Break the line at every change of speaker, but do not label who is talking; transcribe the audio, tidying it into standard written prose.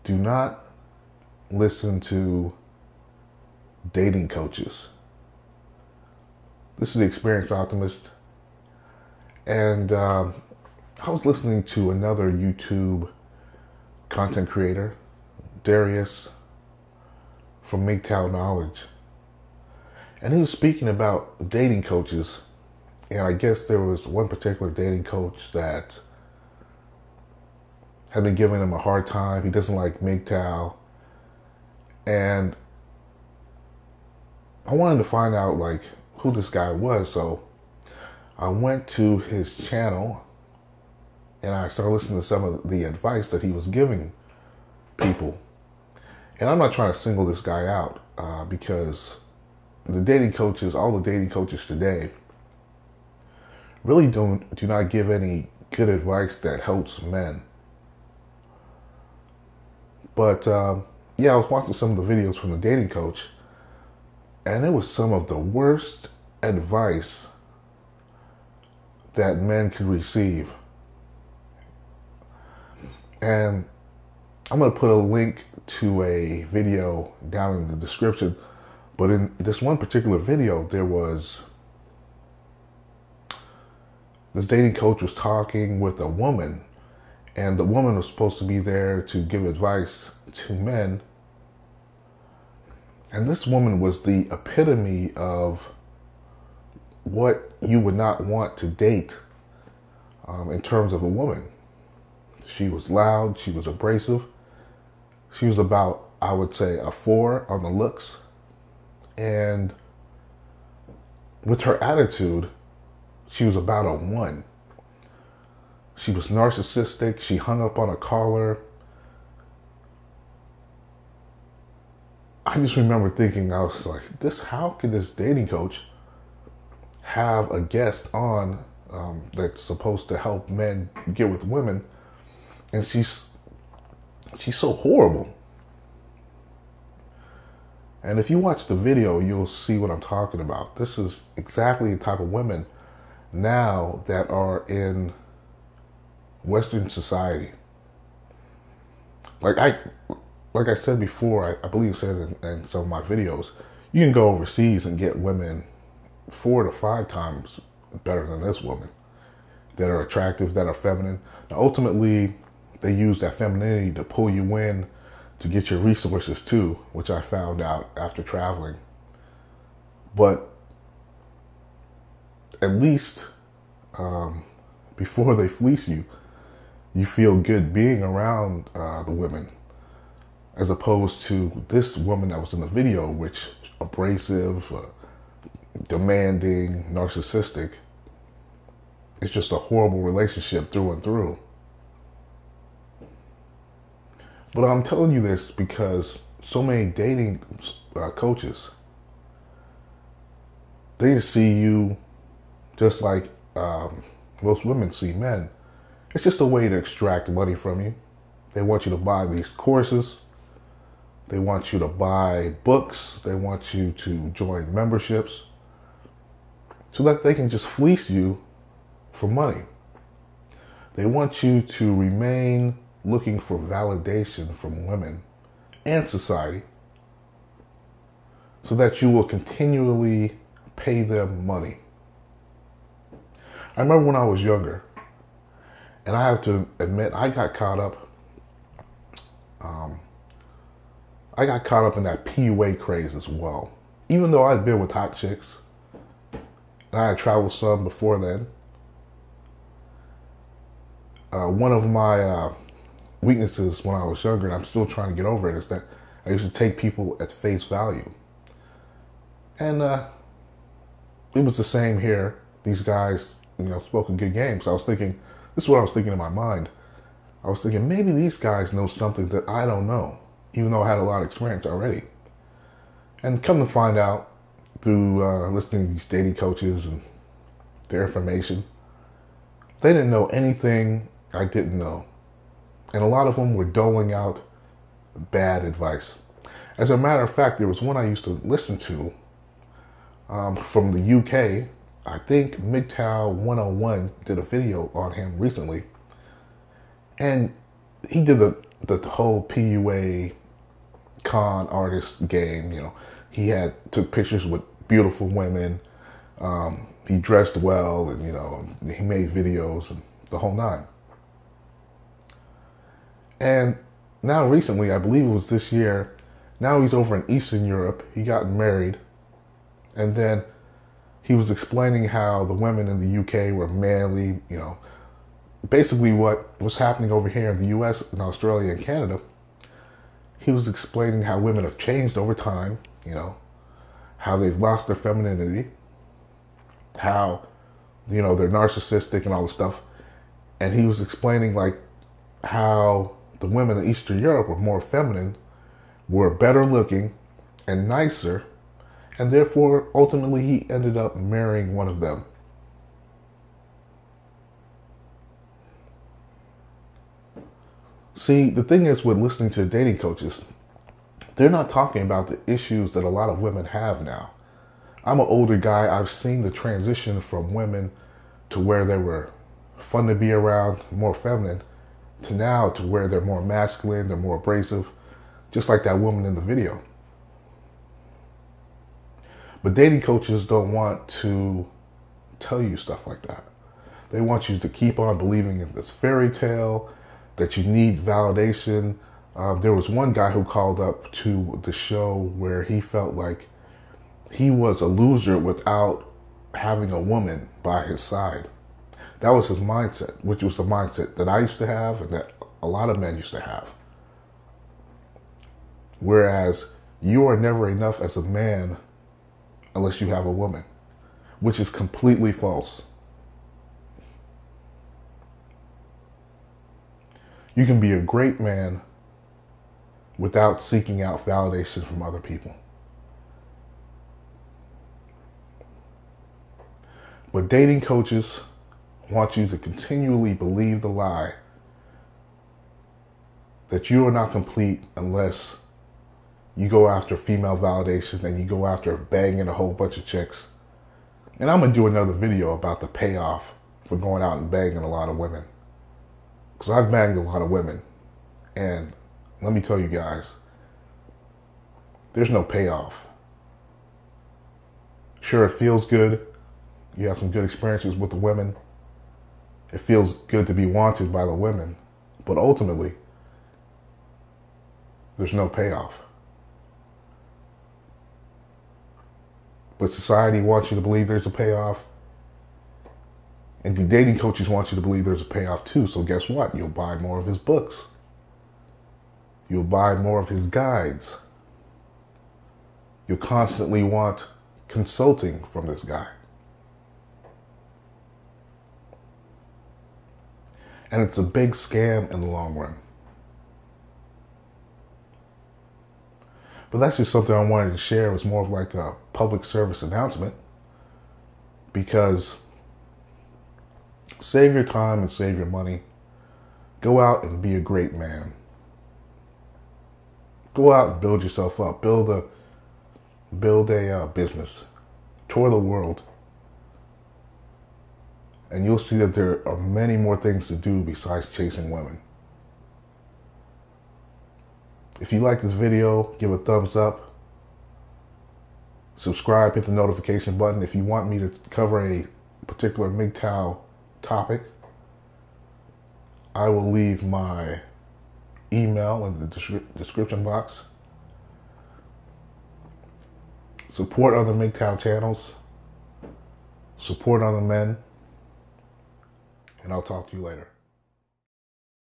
do not listen to dating coaches. This is the Experienced Optimist. And I was listening to another YouTube content creator, Darius from Midtown Knowledge. And he was speaking about dating coaches. And I guess there was one particular dating coach that had been giving him a hard time. He doesn't like Midtown. And I wanted to find out like who this guy was. So I went to his channel and I started listening to some of the advice that he was giving people. And I'm not trying to single this guy out because the dating coaches, all the dating coaches today, really do not give any good advice that helps men. But yeah, I was watching some of the videos from the dating coach, and it was some of the worst advice that men could receive. And I'm going to put a link to a video down in the description. But in this one particular video, there was this dating coach was talking with a woman, and the woman was supposed to be there to give advice to men. And this woman was the epitome of what you would not want to date in terms of a woman. She was loud, she was abrasive. She was about, I would say, a 4 on the looks. And with her attitude, she was about a 1. She was narcissistic. She hung up on a caller. I just remember thinking, I was like, how could this dating coach have a guest on that's supposed to help men get with women? And she's so horrible. And if you watch the video, you'll see what I'm talking about. This is exactly the type of women now that are in Western society. Like I said before, I believe I said in some of my videos, you can go overseas and get women 4 to 5 times better than this woman, that are attractive, that are feminine. Now, ultimately, they use that femininity to pull you in to get your resources too, which I found out after traveling. But at least before they fleece you, you feel good being around the women, as opposed to this woman that was in the video, which abrasive, demanding, narcissistic. It's just a horrible relationship through and through. But I'm telling you this because so many dating coaches, they just see you just like most women see men. It's just a way to extract money from you. They want you to buy these courses. They want you to buy books. They want you to join memberships so that they can just fleece you for money. They want you to remain looking for validation from women and society so that you will continually pay them money. I remember when I was younger, and I have to admit, I got caught up in that PUA craze as well. Even though I'd been with hot chicks, and I had traveled some before then, one of my weaknesses when I was younger, and I'm still trying to get over it, is that I used to take people at face value. And it was the same here. These guys, spoke a good game. So I was thinking, this is what I was thinking in my mind. I was thinking, maybe these guys know something that I don't know, even though I had a lot of experience already. And come to find out through listening to these dating coaches and their information, they didn't know anything I didn't know. And a lot of them were doling out bad advice. As a matter of fact, there was one I used to listen to from the UK. I think Midtown 101 did a video on him recently. And he did the whole PUA con artist game. He took pictures with beautiful women. He dressed well, and he made videos and the whole nine. And now recently, I believe it was this year, now he's over in Eastern Europe. He got married, and then he was explaining how the women in the UK were manly, basically what was happening over here in the US and Australia and Canada. He was explaining how women have changed over time, how they've lost their femininity, how, they're narcissistic and all this stuff. And he was explaining like how the women in Eastern Europe were more feminine, were better looking and nicer, and therefore ultimately he ended up marrying one of them. See, the thing is with listening to dating coaches, they're not talking about the issues that a lot of women have now. I'm an older guy. I've seen the transition from women to where they were fun to be around, more feminine, to now to where they're more masculine, they're more abrasive, just like that woman in the video. But dating coaches don't want to tell you stuff like that. They want you to keep on believing in this fairy tale, that you need validation. There was one guy who called up to the show where he felt like he was a loser without having a woman by his side. That was his mindset, which was the mindset that I used to have and that a lot of men used to have. Whereas you are never enough as a man unless you have a woman, which is completely false. You can be a great man without seeking out validation from other people. But dating coaches want you to continually believe the lie that you are not complete unless you go after female validation and you go after banging a whole bunch of chicks. And I'm going to do another video about the payoff for going out and banging a lot of women. Because I've banged a lot of women. And let me tell you guys, there's no payoff. Sure, it feels good. You have some good experiences with the women. It feels good to be wanted by the women. But ultimately, there's no payoff. But society wants you to believe there's a payoff. And the dating coaches want you to believe there's a payoff too. So guess what? You'll buy more of his books. You'll buy more of his guides. You'll constantly want consulting from this guy. And it's a big scam in the long run. But that's just something I wanted to share. It was more of like a public service announcement. Because save your time and save your money. Go out and be a great man. Go out and build yourself up. Build a business. Tour the world. And you'll see that there are many more things to do besides chasing women. If you like this video, give a thumbs up. Subscribe, hit the notification button. If you want me to cover a particular Midtown topic, I will leave my email in the description box. Support other Midtown channels. Support other men. And I'll talk to you later.